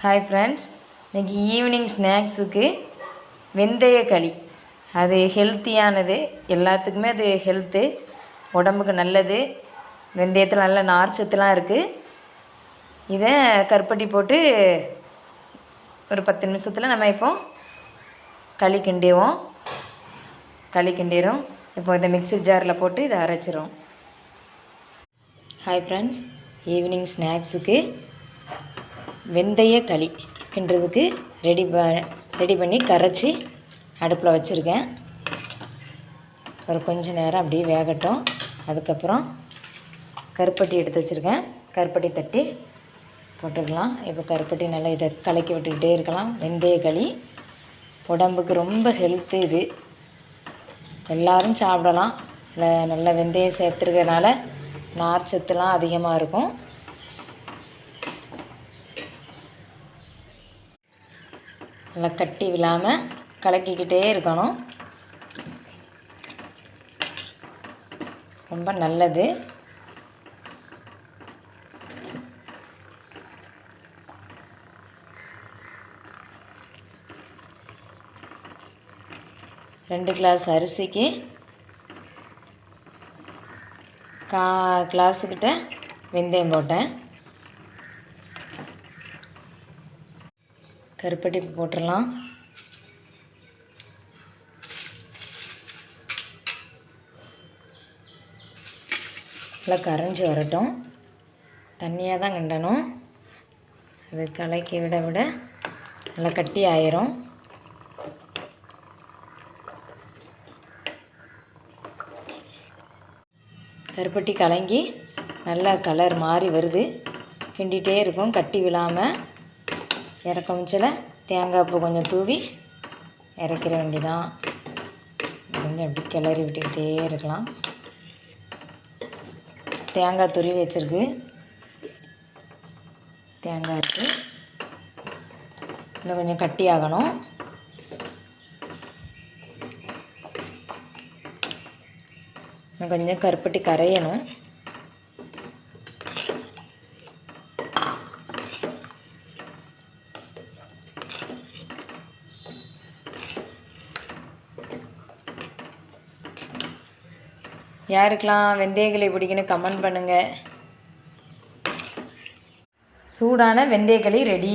Hi friends, இன்றைக்கி evening ஸ்நாக்ஸுக்கு வெந்தய களி. அது ஹெல்த்தியானது, எல்லாத்துக்குமே அது ஹெல்த்து, உடம்புக்கு நல்லது. வெந்தயத்தில் நல்ல நார்ச்சத்துலாம் இருக்குது. இதை கருப்பட்டி போட்டு ஒரு 10 நிமிஷத்தில் நம்ம களி கிண்டிடும். இப்போ இதை மிக்ஸி ஜாரில் போட்டு இதை அரைச்சிரும். ஹாய் ஃப்ரெண்ட்ஸ், ஈவினிங் ஸ்நாக்ஸுக்கு வெந்தய களி கிண்டுறதுக்கு ரெடி பண்ணி கரைச்சி அடுப்பில் வச்சுருக்கேன். ஒரு கொஞ்சம் நேரம் அப்படியே வேகட்டும். அதுக்கப்புறம் கருப்பட்டி எடுத்து வச்சுருக்கேன். கருப்பட்டி தட்டி போட்டுக்கலாம். இப்போ கருப்பட்டி நல்லா இதை கலக்கி விட்டுக்கிட்டே இருக்கலாம். வெந்தய களி உடம்புக்கு ரொம்ப ஹெல்த்து. இது எல்லோரும் சாப்பிடலாம். நல்ல வெந்தயம் சேர்த்துருக்கனால நார்ச்சத்துலாம் அதிகமாக இருக்கும். நல்லா கட்டி விழாமல் கலக்கிக்கிட்டே இருக்கணும். ரொம்ப நல்லது. ரெண்டு கிளாஸ் அரிசிக்கு கிளாஸுக்கிட்ட வெந்தயம் போட்டேன். கருப்பட்டி போட்டுடலாம். நல்லா கரைஞ்சி வரட்டும். தண்ணியாக தான் கிண்டணும். அது கலக்கி விட நல்லா கட்டி ஆயிரும். கருப்பட்டி கலங்கி நல்லா கலர் மாறி வருது. கிண்டிகிட்டே இருக்கும், கட்டி விழாமல். இறக்கமிச்சில் தேங்காய் பூ கொஞ்சம் தூவி இறக்கிற வேண்டிதான். கொஞ்சம் அப்படி கிளறி விட்டுக்கிட்டே இருக்கலாம். தேங்காய் துருவி வச்சுருக்கு. தேங்காய் இருக்குது. இன்னும் கொஞ்சம் கட்டி ஆகணும். இன்னும் கொஞ்சம் கருப்பட்டி கரையணும். யாருக்கெல்லாம் வெந்தயக்களி பிடிக்குன்னு கமெண்ட் பண்ணுங்கள். சூடான வெந்தயக்களி ரெடி.